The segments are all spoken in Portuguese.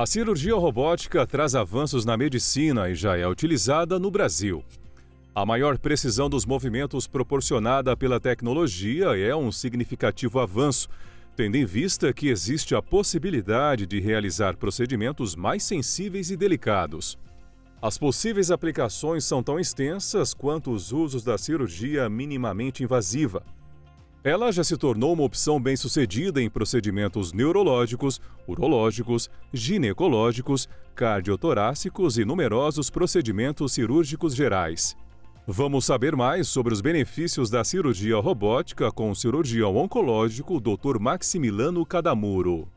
A cirurgia robótica traz avanços na medicina e já é utilizada no Brasil. A maior precisão dos movimentos proporcionada pela tecnologia é um significativo avanço, tendo em vista que existe a possibilidade de realizar procedimentos mais sensíveis e delicados. As possíveis aplicações são tão extensas quanto os usos da cirurgia minimamente invasiva. Ela já se tornou uma opção bem-sucedida em procedimentos neurológicos, urológicos, ginecológicos, cardiotorácicos e numerosos procedimentos cirúrgicos gerais. Vamos saber mais sobre os benefícios da cirurgia robótica com o cirurgião oncológico Dr. Maximiliano Cadamuro.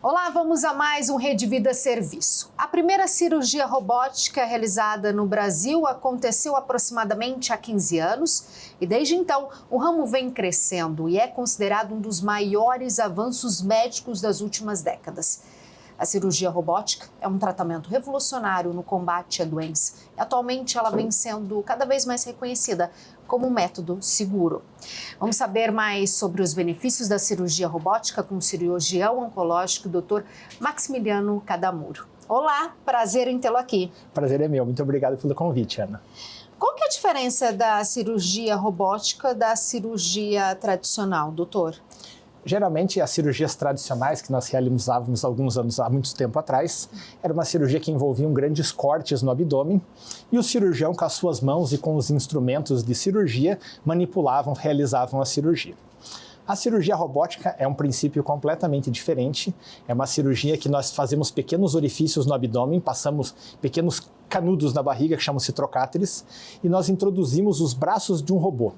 Olá, vamos a mais um Rede Vida Serviço. A primeira cirurgia robótica realizada no Brasil aconteceu aproximadamente há 15 anos e desde então o ramo vem crescendo e é considerado um dos maiores avanços médicos das últimas décadas. A cirurgia robótica é um tratamento revolucionário no combate à doença e atualmente ela vem sendo cada vez mais reconhecida como um método seguro. Vamos saber mais sobre os benefícios da cirurgia robótica com o cirurgião oncológico Dr. Maximiliano Cadamuro. Olá, prazer em tê-lo aqui. Prazer é meu, muito obrigado pelo convite, Ana. Qual que é a diferença da cirurgia robótica da cirurgia tradicional, doutor? Geralmente, as cirurgias tradicionais que nós realizávamos há muito tempo atrás, era uma cirurgia que envolvia grandes cortes no abdômen e o cirurgião, com as suas mãos e com os instrumentos de cirurgia, realizavam a cirurgia. A cirurgia robótica é um princípio completamente diferente. É uma cirurgia que nós fazemos pequenos orifícios no abdômen, passamos pequenos canudos na barriga, que chamam-se trocáteres, e nós introduzimos os braços de um robô.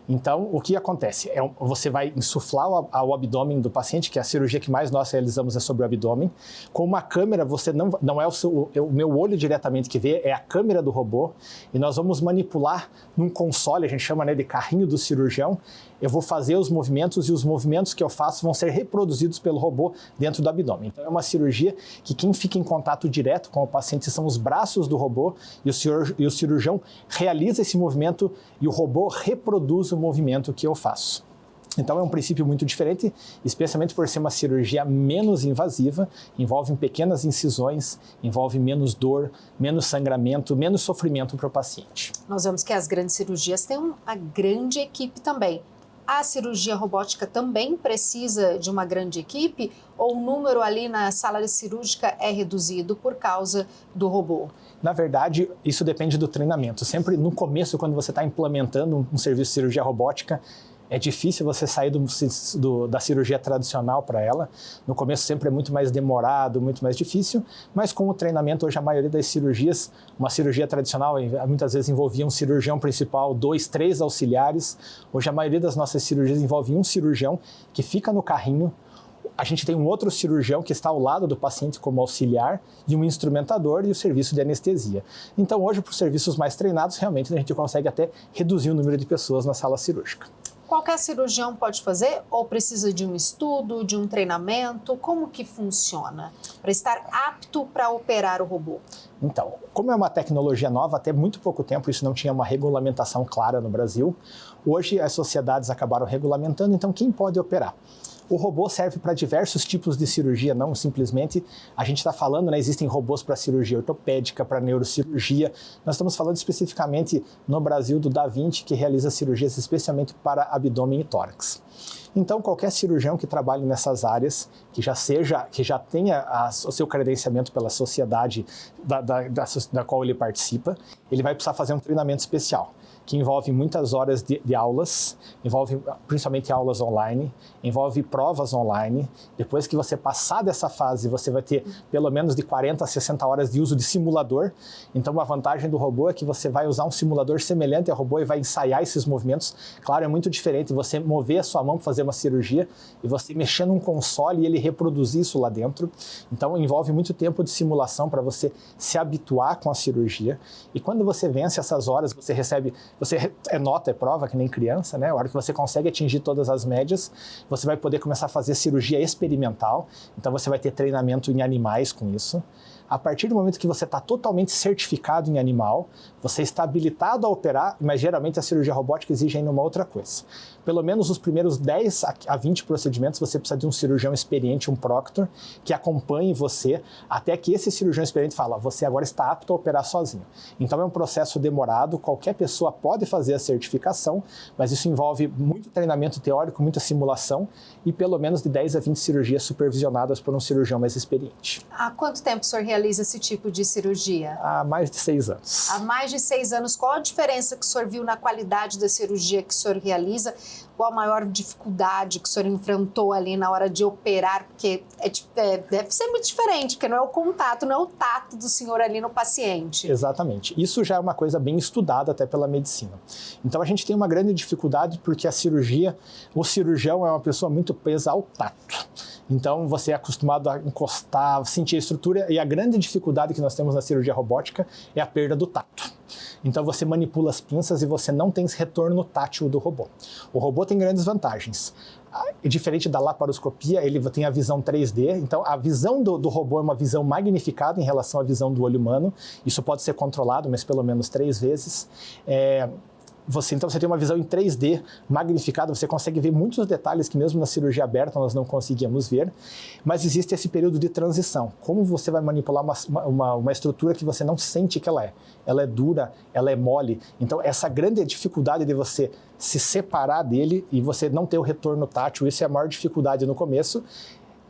Então, o que acontece? Você vai insuflar ao abdômen do paciente, que é a cirurgia que mais nós realizamos é sobre o abdômen. Com uma câmera, você não é o meu olho diretamente que vê, é a câmera do robô. E nós vamos manipular num console, a gente chama de carrinho do cirurgião. Eu vou fazer os movimentos e os movimentos que eu faço vão ser reproduzidos pelo robô dentro do abdômen. Então, é uma cirurgia que quem fica em contato direto com o paciente são os braços do robô e o cirurgião realiza esse movimento e o robô reproduz o movimento que eu faço. Então é um princípio muito diferente, especialmente por ser uma cirurgia menos invasiva, envolve pequenas incisões, envolve menos dor, menos sangramento, menos sofrimento para o paciente. Nós vemos que as grandes cirurgias têm uma grande equipe também. A cirurgia robótica também precisa de uma grande equipe ou o número ali na sala cirúrgica é reduzido por causa do robô? Na verdade, isso depende do treinamento. Sempre no começo, quando você está implementando um serviço de cirurgia robótica, é difícil você sair da cirurgia tradicional para ela. No começo sempre é muito mais demorado, muito mais difícil, mas com o treinamento, hoje a maioria das cirurgias, uma cirurgia tradicional muitas vezes envolvia um cirurgião principal, 2, 3 auxiliares. Hoje a maioria das nossas cirurgias envolve um cirurgião que fica no carrinho. A gente tem um outro cirurgião que está ao lado do paciente como auxiliar e um instrumentador e o serviço de anestesia. Então hoje, para os serviços mais treinados, realmente a gente consegue até reduzir o número de pessoas na sala cirúrgica. Qualquer cirurgião pode fazer ou precisa de um estudo, de um treinamento? Como que funciona para estar apto para operar o robô? Então, como é uma tecnologia nova, até muito pouco tempo isso não tinha uma regulamentação clara no Brasil. Hoje as sociedades acabaram regulamentando, então quem pode operar? O robô serve para diversos tipos de cirurgia, não simplesmente, a gente está falando, existem robôs para cirurgia ortopédica, para neurocirurgia. Nós estamos falando especificamente no Brasil do Da Vinci, que realiza cirurgias especialmente para abdômen e tórax. Então, qualquer cirurgião que trabalhe nessas áreas, que já tenha o seu credenciamento pela sociedade da qual ele participa, ele vai precisar fazer um treinamento especial, que envolve muitas horas de aulas, envolve principalmente aulas online, envolve provas online. Depois que você passar dessa fase, você vai ter pelo menos de 40 a 60 horas de uso de simulador. Então, uma vantagem do robô é que você vai usar um simulador semelhante ao robô e vai ensaiar esses movimentos. Claro, é muito diferente você mover a sua mão para fazer uma cirurgia e você mexer num console e ele reproduzir isso lá dentro. Então, envolve muito tempo de simulação para você se habituar com a cirurgia. E quando você vence essas horas, você é prova, que nem criança, né? A hora que você consegue atingir todas as médias, você vai poder começar a fazer cirurgia experimental. Então, você vai ter treinamento em animais com isso. A partir do momento que você está totalmente certificado em animal, você está habilitado a operar, mas geralmente a cirurgia robótica exige ainda uma outra coisa. Pelo menos os primeiros 10 a 20 procedimentos você precisa de um cirurgião experiente, um proctor, que acompanhe você até que esse cirurgião experiente fala, você agora está apto a operar sozinho. Então é um processo demorado, qualquer pessoa pode fazer a certificação, mas isso envolve muito treinamento teórico, muita simulação e pelo menos de 10 a 20 cirurgias supervisionadas por um cirurgião mais experiente. Há quanto tempo o senhor realiza esse tipo de cirurgia? Há mais de 6 anos. Há mais de 6 anos. Qual a diferença que o senhor viu na qualidade da cirurgia que o senhor realiza? Qual a maior dificuldade que o senhor enfrentou ali na hora de operar? Porque deve ser muito diferente, porque não é o contato, não é o tato do senhor ali no paciente. Exatamente. Isso já é uma coisa bem estudada até pela medicina. Então a gente tem uma grande dificuldade porque a cirurgia, o cirurgião é uma pessoa muito presa ao tato. Então você é acostumado a encostar, sentir a estrutura e a grande dificuldade que nós temos na cirurgia robótica é a perda do tato. Então você manipula as pinças e você não tem esse retorno tátil do robô. O robô tem grandes vantagens. Diferente da laparoscopia, ele tem a visão 3D, então a visão do robô é uma visão magnificada em relação à visão do olho humano. Isso pode ser controlado, mas pelo menos 3 vezes. Então você tem uma visão em 3D magnificada, você consegue ver muitos detalhes que mesmo na cirurgia aberta nós não conseguíamos ver, mas existe esse período de transição. Como você vai manipular uma estrutura que você não sente que ela é? Ela é dura, ela é mole, então essa grande dificuldade de você se separar dele e você não ter o retorno tátil, isso é a maior dificuldade no começo.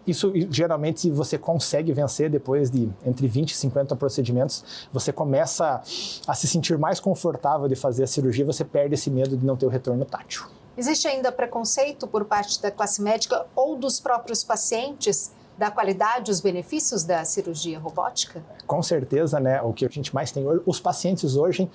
Isso geralmente você consegue vencer depois de entre 20 e 50 procedimentos. Você começa a se sentir mais confortável de fazer a cirurgia, você perde esse medo de não ter o retorno tátil. Existe ainda preconceito por parte da classe médica ou dos próprios pacientes da qualidade, os benefícios da cirurgia robótica? Com certeza, né? O que a gente mais tem hoje, os pacientes hoje,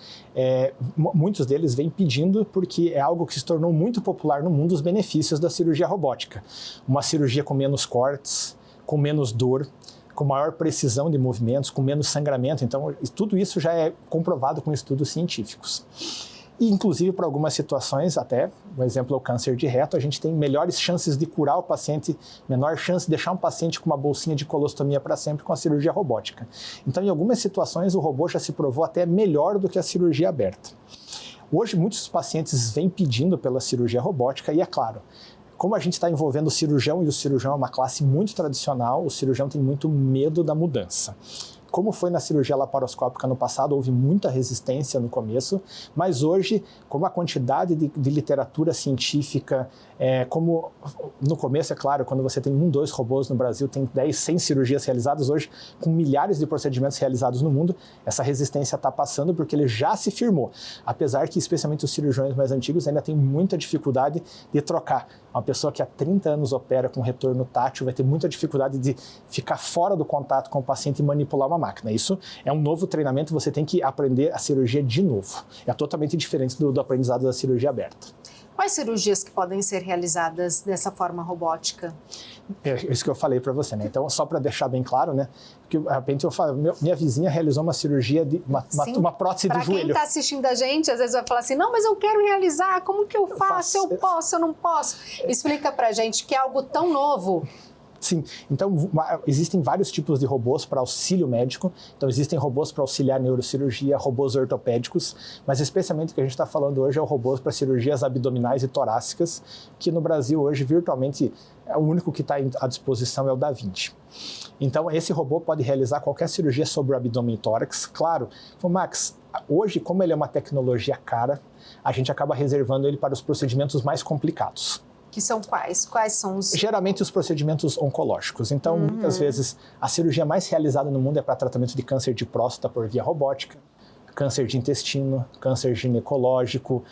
muitos deles vêm pedindo porque é algo que se tornou muito popular no mundo, os benefícios da cirurgia robótica. Uma cirurgia com menos cortes, com menos dor, com maior precisão de movimentos, com menos sangramento. Então, tudo isso já é comprovado com estudos científicos. E, inclusive, para algumas situações, até, um exemplo é o câncer de reto, a gente tem melhores chances de curar o paciente, menor chance de deixar um paciente com uma bolsinha de colostomia para sempre com a cirurgia robótica. Então, em algumas situações, o robô já se provou até melhor do que a cirurgia aberta. Hoje, muitos pacientes vêm pedindo pela cirurgia robótica e, é claro, como a gente está envolvendo o cirurgião e o cirurgião é uma classe muito tradicional, o cirurgião tem muito medo da mudança. Como foi na cirurgia laparoscópica no passado, houve muita resistência no começo, mas hoje, como a quantidade de literatura científica, como no começo, é claro, quando você tem 1, 2 robôs no Brasil, tem 10, 100 cirurgias realizadas, hoje, com milhares de procedimentos realizados no mundo, essa resistência está passando porque ele já se firmou. Apesar que, especialmente os cirurgiões mais antigos, ainda tem muita dificuldade de trocar. Uma pessoa que há 30 anos opera com retorno tátil vai ter muita dificuldade de ficar fora do contato com o paciente e manipular uma máquina. Isso é um novo treinamento, você tem que aprender a cirurgia de novo. É totalmente diferente do aprendizado da cirurgia aberta. Quais cirurgias que podem ser realizadas dessa forma robótica? É isso que eu falei para você, né? Então, só para deixar bem claro, né? Porque, de repente, eu falo, minha vizinha realizou uma cirurgia de uma prótese do joelho. Para quem está assistindo a gente, às vezes vai falar assim, não, mas eu quero realizar, como que eu faço? Eu posso, eu não posso? Explica para a gente que é algo tão novo. Sim, então existem vários tipos de robôs para auxílio médico, então existem robôs para auxiliar neurocirurgia, robôs ortopédicos, mas especialmente o que a gente está falando hoje é o robôs para cirurgias abdominais e torácicas, que no Brasil hoje virtualmente o único que está à disposição é o Da Vinci. Então esse robô pode realizar qualquer cirurgia sobre o abdômen e tórax, claro. Então, Max, hoje como ele é uma tecnologia cara, a gente acaba reservando ele para os procedimentos mais complicados. Que são quais? Quais são os... Geralmente os procedimentos oncológicos. Então, muitas vezes, a cirurgia mais realizada no mundo é para tratamento de câncer de próstata por via robótica, câncer de intestino, câncer ginecológico,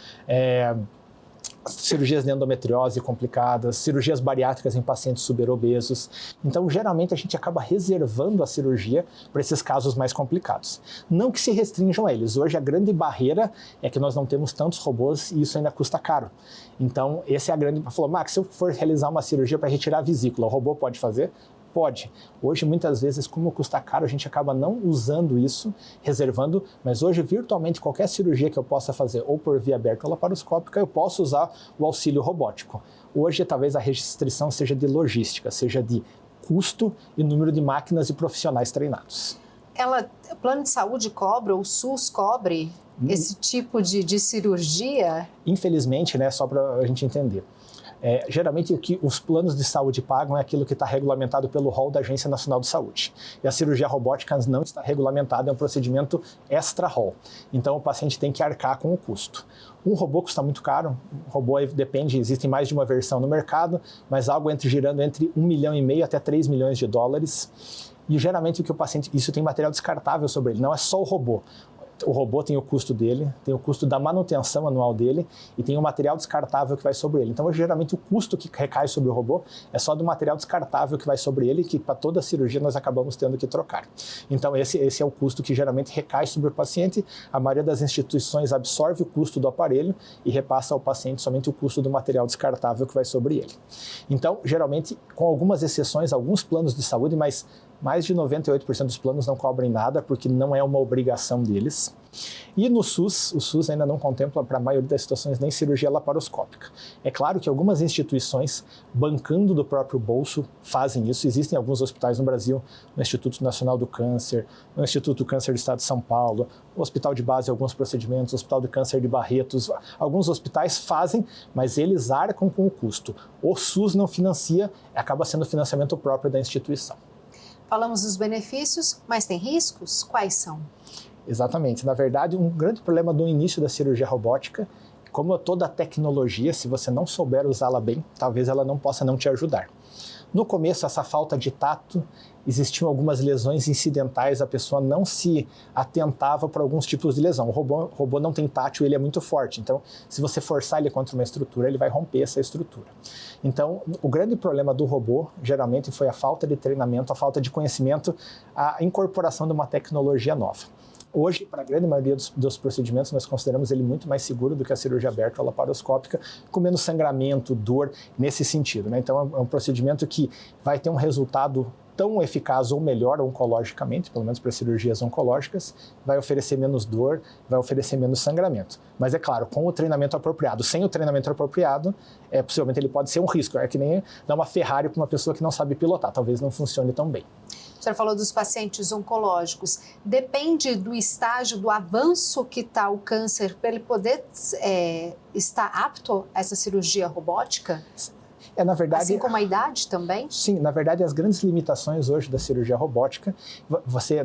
cirurgias de endometriose complicadas, cirurgias bariátricas em pacientes superobesos. Então, geralmente, a gente acaba reservando a cirurgia para esses casos mais complicados. Não que se restringam a eles. Hoje, a grande barreira é que nós não temos tantos robôs e isso ainda custa caro. Então, essa é a grande... Falou, Max, se eu for realizar uma cirurgia para retirar a vesícula, o robô pode fazer? Pode. Hoje, muitas vezes, como custa caro, a gente acaba não usando isso, reservando, mas hoje, virtualmente, qualquer cirurgia que eu possa fazer, ou por via aberta ou laparoscópica, eu posso usar o auxílio robótico. Hoje, talvez a restrição seja de logística, seja de custo e número de máquinas e profissionais treinados. O plano de saúde cobra, o SUS cobre esse tipo de cirurgia? Infelizmente, né, só para a gente entender. Geralmente o que os planos de saúde pagam é aquilo que está regulamentado pelo rol da Agência Nacional de Saúde. E a cirurgia robótica não está regulamentada, é um procedimento extra-rol. Então o paciente tem que arcar com o custo. Um robô custa muito caro, o robô depende, existem mais de uma versão no mercado, mas algo girando entre 1,5 milhão até 3 milhões de dólares. E geralmente o que o paciente, isso tem material descartável sobre ele, não é só o robô. O robô tem o custo dele, tem o custo da manutenção anual dele e tem o material descartável que vai sobre ele. Então, geralmente, o custo que recai sobre o robô é só do material descartável que vai sobre ele, que para toda a cirurgia nós acabamos tendo que trocar. Então, esse é o custo que geralmente recai sobre o paciente. A maioria das instituições absorve o custo do aparelho e repassa ao paciente somente o custo do material descartável que vai sobre ele. Então, geralmente, com algumas exceções, alguns planos de saúde, mas mais de 98% dos planos não cobrem nada, porque não é uma obrigação deles. E no SUS, o SUS ainda não contempla, para a maioria das situações, nem cirurgia laparoscópica. É claro que algumas instituições, bancando do próprio bolso, fazem isso. Existem alguns hospitais no Brasil, no Instituto Nacional do Câncer, no Instituto do Câncer do Estado de São Paulo, o Hospital de Base, alguns procedimentos, o Hospital do Câncer de Barretos. Alguns hospitais fazem, mas eles arcam com o custo. O SUS não financia, acaba sendo financiamento próprio da instituição. Falamos dos benefícios, mas tem riscos? Quais são? Exatamente. Na verdade, um grande problema do início da cirurgia robótica, como toda tecnologia, se você não souber usá-la bem, talvez ela não possa não te ajudar. No começo, essa falta de tato, existiam algumas lesões incidentais, a pessoa não se atentava para alguns tipos de lesão. O robô não tem tátil, ele é muito forte, então se você forçar ele contra uma estrutura, ele vai romper essa estrutura. Então, o grande problema do robô, geralmente, foi a falta de treinamento, a falta de conhecimento, a incorporação de uma tecnologia nova. Hoje, para a grande maioria dos procedimentos, nós consideramos ele muito mais seguro do que a cirurgia aberta ou laparoscópica, com menos sangramento, dor, nesse sentido, né? Então, é um procedimento que vai ter um resultado tão eficaz ou melhor oncologicamente, pelo menos para cirurgias oncológicas, vai oferecer menos dor, vai oferecer menos sangramento. Mas é claro, com o treinamento apropriado. Sem o treinamento apropriado, possivelmente ele pode ser um risco. É que nem dar uma Ferrari para uma pessoa que não sabe pilotar, talvez não funcione tão bem. O senhor falou dos pacientes oncológicos. Depende do estágio, do avanço que está o câncer, para ele poder estar apto a essa cirurgia robótica? Na verdade, assim como a idade também? Sim, na verdade, as grandes limitações hoje da cirurgia robótica,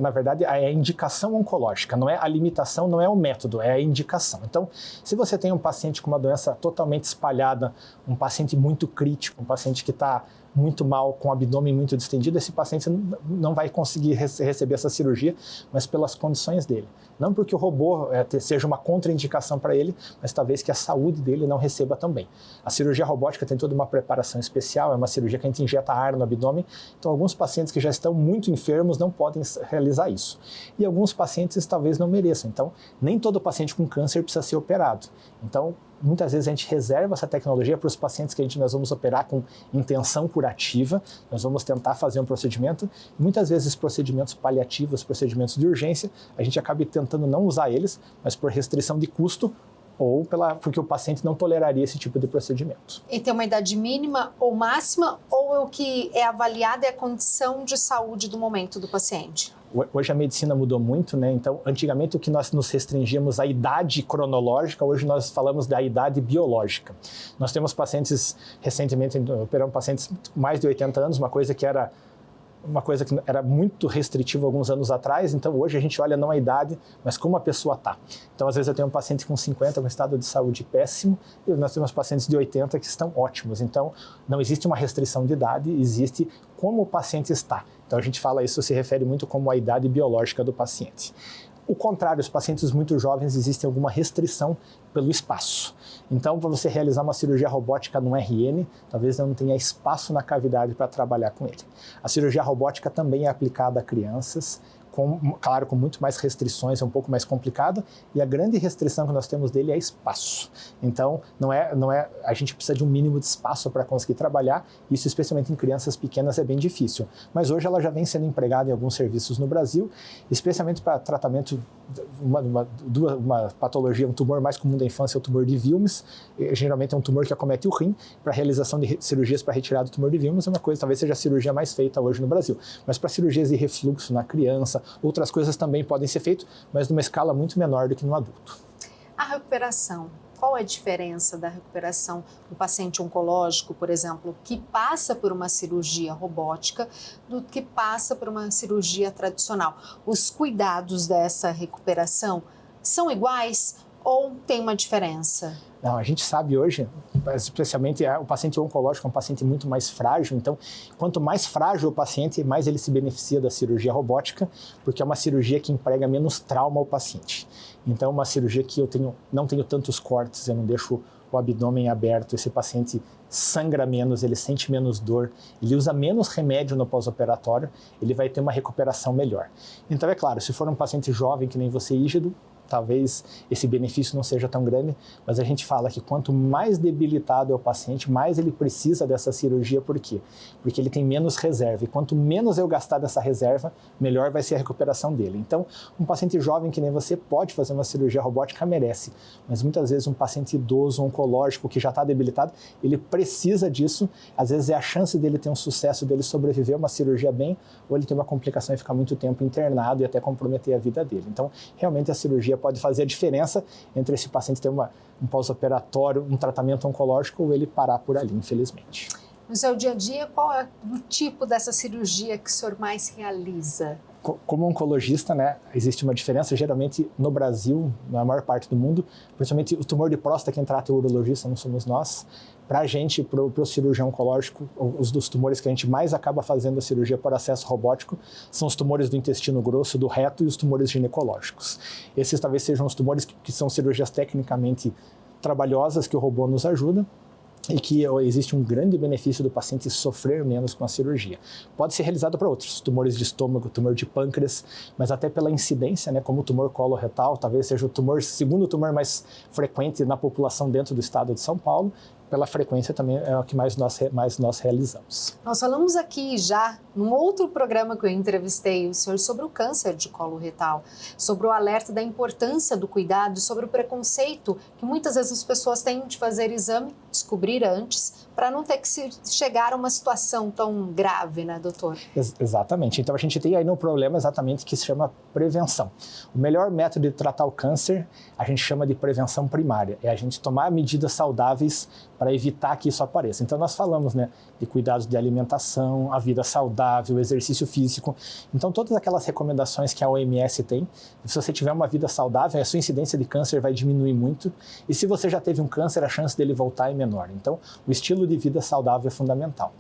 na verdade, é a indicação oncológica, não é a limitação, não é o método, é a indicação. Então, se você tem um paciente com uma doença totalmente espalhada, um paciente muito crítico, um paciente que está muito mal, com o abdômen muito distendido, esse paciente não vai conseguir receber essa cirurgia, mas pelas condições dele. Não porque o robô seja uma contraindicação para ele, mas talvez que a saúde dele não receba também. A cirurgia robótica tem toda uma preparação especial, é uma cirurgia que a gente injeta ar no abdômen, então alguns pacientes que já estão muito enfermos não podem realizar isso. E alguns pacientes talvez não mereçam, então nem todo paciente com câncer precisa ser operado. Então, muitas vezes a gente reserva essa tecnologia para os pacientes que nós vamos operar com intenção curativa, nós vamos tentar fazer um procedimento, e muitas vezes procedimentos paliativos, procedimentos de urgência, a gente acaba tentando não usar eles, mas por restrição de custo ou porque o paciente não toleraria esse tipo de procedimento. E tem uma idade mínima ou máxima, ou o que é avaliado é a condição de saúde do momento do paciente? Hoje a medicina mudou muito, né? Então, antigamente o que nós nos restringíamos à idade cronológica, hoje nós falamos da idade biológica. Nós temos pacientes, recentemente operamos pacientes com mais de 80 anos, uma coisa que era muito restritiva alguns anos atrás, então hoje a gente olha não a idade, mas como a pessoa está. Então, às vezes eu tenho um paciente com 50 com estado de saúde péssimo, e nós temos pacientes de 80 que estão ótimos. Então, não existe uma restrição de idade, existe como o paciente está. Então, a gente fala isso, se refere muito como a idade biológica do paciente. O contrário, os pacientes muito jovens, existe alguma restrição pelo espaço. Então, para você realizar uma cirurgia robótica no RN, talvez não tenha espaço na cavidade para trabalhar com ele. A cirurgia robótica também é aplicada a crianças, claro, com muito mais restrições, é um pouco mais complicado, e a grande restrição que nós temos dele é espaço. Então, a gente precisa de um mínimo de espaço para conseguir trabalhar, isso especialmente em crianças pequenas é bem difícil. Mas hoje ela já vem sendo empregada em alguns serviços no Brasil, especialmente para tratamento de uma patologia, um tumor mais comum da infância é o tumor de Wilms, geralmente é um tumor que acomete o rim, para realização de cirurgias para retirada do tumor de Wilms, é uma coisa, talvez seja a cirurgia mais feita hoje no Brasil. Mas para cirurgias de refluxo na criança, outras coisas também podem ser feitas, mas numa escala muito menor do que no adulto. A recuperação. Qual é a diferença da recuperação do paciente oncológico, por exemplo, que passa por uma cirurgia robótica, do que passa por uma cirurgia tradicional? Os cuidados dessa recuperação são iguais ou tem uma diferença? Não, a gente sabe hoje, especialmente o paciente oncológico é um paciente muito mais frágil, então quanto mais frágil o paciente, mais ele se beneficia da cirurgia robótica, porque é uma cirurgia que emprega menos trauma ao paciente. Então, uma cirurgia que não tenho tantos cortes, eu não deixo o abdômen aberto, esse paciente sangra menos, ele sente menos dor, ele usa menos remédio no pós-operatório, ele vai ter uma recuperação melhor. Então, é claro, se for um paciente jovem que nem você, Ígido, talvez esse benefício não seja tão grande, mas a gente fala que quanto mais debilitado é o paciente, mais ele precisa dessa cirurgia. Por quê? Porque ele tem menos reserva, e quanto menos eu gastar dessa reserva, melhor vai ser a recuperação dele. Então, um paciente jovem que nem você pode fazer uma cirurgia robótica, merece, mas muitas vezes um paciente idoso, oncológico, que já está debilitado, ele precisa disso, às vezes é a chance dele ter um sucesso, dele sobreviver a uma cirurgia bem, ou ele ter uma complicação e ficar muito tempo internado e até comprometer a vida dele. Então, realmente a cirurgia pode fazer a diferença entre esse paciente ter um pós-operatório, um tratamento oncológico, ou ele parar por ali, infelizmente. No seu dia a dia, qual é o tipo dessa cirurgia que o senhor mais realiza? Como oncologista, né, existe uma diferença, geralmente no Brasil, na maior parte do mundo, principalmente o tumor de próstata, quem trata é o urologista, não somos nós. Para a gente, para o cirurgião oncológico, os dos tumores que a gente mais acaba fazendo a cirurgia por acesso robótico são os tumores do intestino grosso, do reto e os tumores ginecológicos. Esses talvez sejam os tumores que são cirurgias tecnicamente trabalhosas, que o robô nos ajuda, e que existe um grande benefício do paciente sofrer menos com a cirurgia. Pode ser realizado para outros, tumores de estômago, tumor de pâncreas, mas até pela incidência, né, como o tumor coloretal, talvez seja o segundo tumor mais frequente na população dentro do estado de São Paulo, pela frequência também é o que mais nós realizamos. Nós falamos aqui já, num outro programa que eu entrevistei o senhor sobre o câncer de colo retal, sobre o alerta da importância do cuidado, sobre o preconceito que muitas vezes as pessoas têm de fazer exame, descobrir antes, para não ter que chegar a uma situação tão grave, né, doutor? Exatamente. Então a gente tem aí um problema exatamente que se chama prevenção. O melhor método de tratar o câncer, a gente chama de prevenção primária, é a gente tomar medidas saudáveis para evitar que isso apareça. Então nós falamos, né, de cuidados de alimentação, a vida saudável, exercício físico. Então todas aquelas recomendações que a OMS tem, se você tiver uma vida saudável, a sua incidência de câncer vai diminuir muito, e se você já teve um câncer, a chance dele voltar é menor. Então o estilo de vida saudável é fundamental.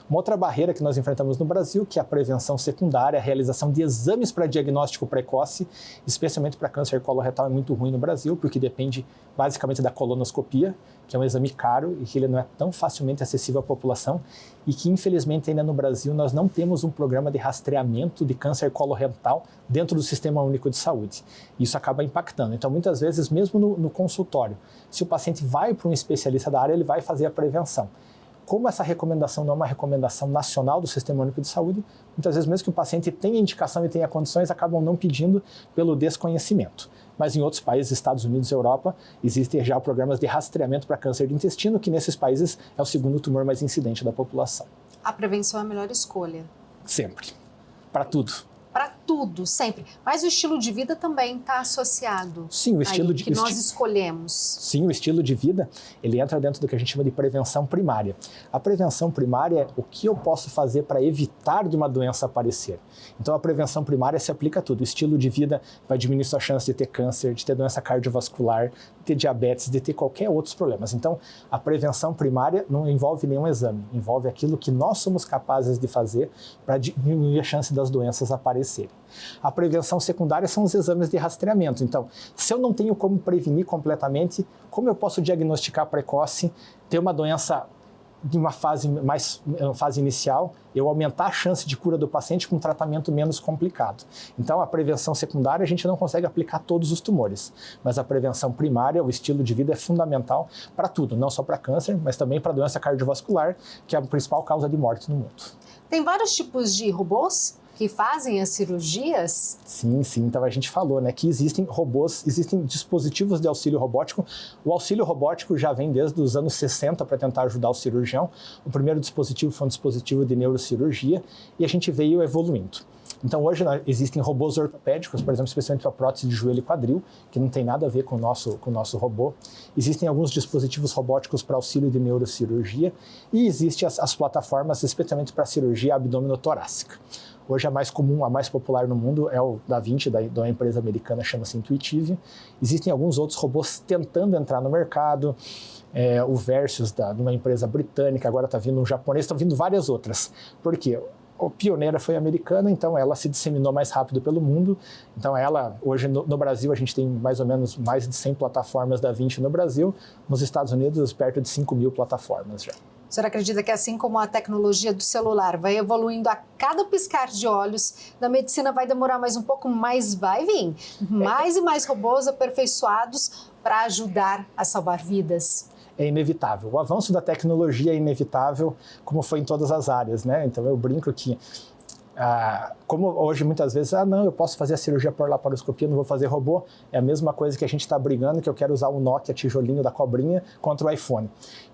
Uma outra barreira que nós enfrentamos no Brasil, que é a prevenção secundária, a realização de exames para diagnóstico precoce, especialmente para câncer coloretal, é muito ruim no Brasil, porque depende basicamente da colonoscopia, que é um exame caro e que ele não é tão facilmente acessível à população, e que infelizmente ainda no Brasil nós não temos um programa de rastreamento de câncer coloretal dentro do Sistema Único de Saúde. Isso acaba impactando. Então muitas vezes, mesmo no consultório, se o paciente vai para um especialista da área, ele vai fazer a prevenção. Como essa recomendação não é uma recomendação nacional do Sistema Único de Saúde, muitas vezes mesmo que o paciente tenha indicação e tenha condições, acabam não pedindo pelo desconhecimento. Mas em outros países, Estados Unidos e Europa, existem já programas de rastreamento para câncer de intestino, que nesses países é o segundo tumor mais incidente da população. A prevenção é a melhor escolha. Sempre. Para tudo. Para tudo, sempre. Mas o estilo de vida também está associado. Sim, o estilo de que nós escolhemos. Sim, o estilo de vida, ele entra dentro do que a gente chama de prevenção primária. A prevenção primária é o que eu posso fazer para evitar de uma doença aparecer. Então a prevenção primária se aplica a tudo. O estilo de vida vai diminuir sua chance de ter câncer, de ter doença cardiovascular, de ter diabetes, de ter qualquer outros problemas. Então a prevenção primária não envolve nenhum exame, envolve aquilo que nós somos capazes de fazer para diminuir a chance das doenças aparecerem. A prevenção secundária são os exames de rastreamento. Então, se eu não tenho como prevenir completamente, como eu posso diagnosticar precoce, ter uma doença de uma fase inicial, eu aumentar a chance de cura do paciente com um tratamento menos complicado. Então, a prevenção secundária a gente não consegue aplicar a todos os tumores, mas a prevenção primária, o estilo de vida é fundamental para tudo, não só para câncer, mas também para doença cardiovascular, que é a principal causa de morte no mundo. Tem vários tipos de robôs que fazem as cirurgias? Sim. Então a gente falou, né, que existem robôs, existem dispositivos de auxílio robótico. O auxílio robótico já vem desde os anos 60 para tentar ajudar o cirurgião. O primeiro dispositivo foi um dispositivo de neurocirurgia e a gente veio evoluindo. Então hoje existem robôs ortopédicos, por exemplo, especialmente para prótese de joelho e quadril, que não tem nada a ver com o nosso robô. Existem alguns dispositivos robóticos para auxílio de neurocirurgia e existem as plataformas especialmente para cirurgia abdominotorácica. Hoje a mais comum, a mais popular no mundo é o Da Vinci, da uma empresa americana, chama-se Intuitive. Existem alguns outros robôs tentando entrar no mercado, o Versus, de uma empresa britânica, agora está vindo um japonês, estão vindo várias outras. Por quê? A pioneira foi americana, então ela se disseminou mais rápido pelo mundo. Então hoje no Brasil, a gente tem mais ou menos mais de 100 plataformas Da Vinci no Brasil. Nos Estados Unidos, perto de 5.000 plataformas já. O senhor acredita que assim como a tecnologia do celular vai evoluindo a cada piscar de olhos, na medicina vai demorar mais um pouco, mas vai vir mais e mais robôs aperfeiçoados para ajudar a salvar vidas? É inevitável. O avanço da tecnologia é inevitável, como foi em todas as áreas, né? Então eu brinco que, como hoje muitas vezes, não, eu posso fazer a cirurgia por laparoscopia, não vou fazer robô, é a mesma coisa que a gente está brigando, que eu quero usar o Nokia tijolinho da cobrinha contra o iPhone.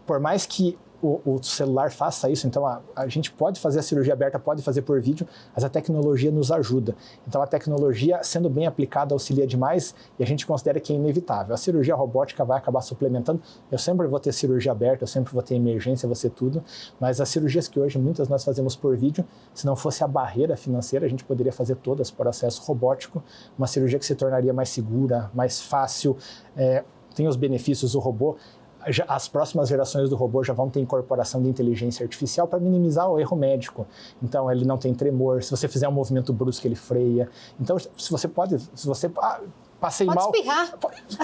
Por mais que o celular faça isso, então a gente pode fazer a cirurgia aberta, pode fazer por vídeo, mas a tecnologia nos ajuda. Então a tecnologia, sendo bem aplicada, auxilia demais e a gente considera que é inevitável. A cirurgia robótica vai acabar suplementando. Eu sempre vou ter cirurgia aberta, eu sempre vou ter emergência, vou ter tudo, mas as cirurgias que hoje muitas nós fazemos por vídeo, se não fosse a barreira financeira, a gente poderia fazer todas por acesso robótico, uma cirurgia que se tornaria mais segura, mais fácil, tem os benefícios do robô. As próximas gerações do robô já vão ter incorporação de inteligência artificial para minimizar o erro médico. Então, ele não tem tremor. Se você fizer um movimento brusco, ele freia. Então, passei pode mal, espirrar.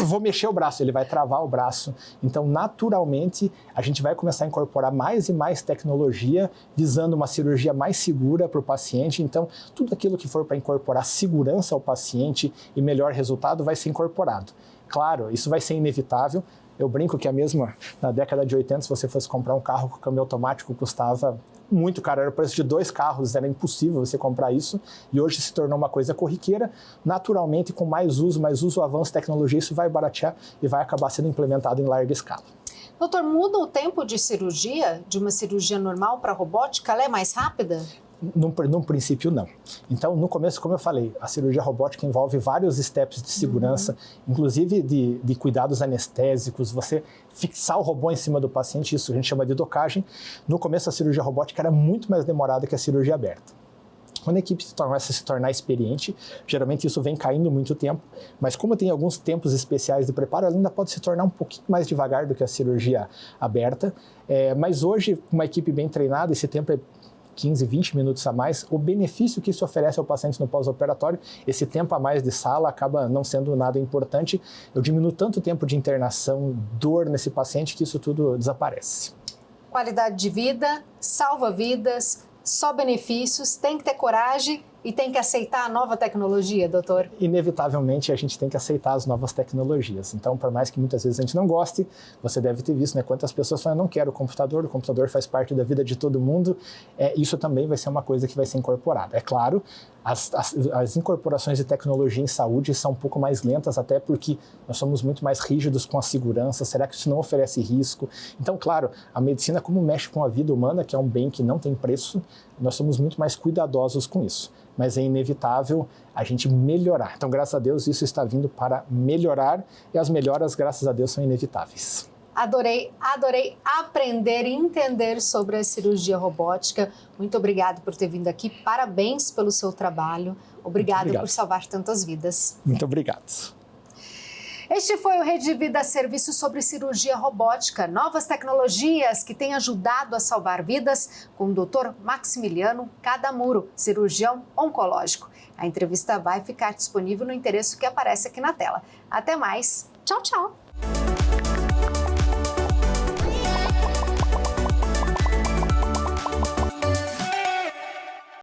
Vou mexer o braço, ele vai travar o braço. Então, naturalmente, a gente vai começar a incorporar mais e mais tecnologia, visando uma cirurgia mais segura para o paciente. Então, tudo aquilo que for para incorporar segurança ao paciente e melhor resultado vai ser incorporado. Claro, isso vai ser inevitável. Eu brinco que na década de 80, se você fosse comprar um carro com câmbio automático, custava muito caro, era o preço de 2 carros, era impossível você comprar isso, e hoje se tornou uma coisa corriqueira. Naturalmente, com mais uso, avanço de tecnologia, isso vai baratear e vai acabar sendo implementado em larga escala. Doutor, muda o tempo de cirurgia, de uma cirurgia normal para robótica? Ela é mais rápida? Num princípio, não. Então, no começo, como eu falei, a cirurgia robótica envolve vários steps de segurança, inclusive de cuidados anestésicos, você fixar o robô em cima do paciente, isso a gente chama de docagem. No começo, a cirurgia robótica era muito mais demorada que a cirurgia aberta. Quando a equipe começa a se tornar experiente, geralmente isso vem caindo muito tempo, mas como tem alguns tempos especiais de preparo, ela ainda pode se tornar um pouquinho mais devagar do que a cirurgia aberta, mas hoje, com uma equipe bem treinada, esse tempo é 15, 20 minutos a mais, o benefício que isso oferece ao paciente no pós-operatório, esse tempo a mais de sala acaba não sendo nada importante. Eu diminuo tanto tempo de internação, dor nesse paciente, que isso tudo desaparece. Qualidade de vida, salva vidas, só benefícios, tem que ter coragem e tem que aceitar a nova tecnologia, doutor? Inevitavelmente, a gente tem que aceitar as novas tecnologias. Então, por mais que muitas vezes a gente não goste, você deve ter visto, né, quantas pessoas falam, não quero o computador faz parte da vida de todo mundo. Isso também vai ser uma coisa que vai ser incorporada. É claro, as incorporações de tecnologia em saúde são um pouco mais lentas, até porque nós somos muito mais rígidos com a segurança. Será que isso não oferece risco? Então, claro, a medicina, como mexe com a vida humana, que é um bem que não tem preço, nós somos muito mais cuidadosos com isso. Mas é inevitável a gente melhorar. Então, graças a Deus, isso está vindo para melhorar e as melhoras, graças a Deus, são inevitáveis. Adorei aprender e entender sobre a cirurgia robótica. Muito obrigado por ter vindo aqui. Parabéns pelo seu trabalho. Obrigado por salvar tantas vidas. Muito obrigado. Este foi o Rede Vida Serviço sobre cirurgia robótica, novas tecnologias que têm ajudado a salvar vidas, com o Dr. Maximiliano Cadamuro, cirurgião oncológico. A entrevista vai ficar disponível no endereço que aparece aqui na tela. Até mais. Tchau, tchau.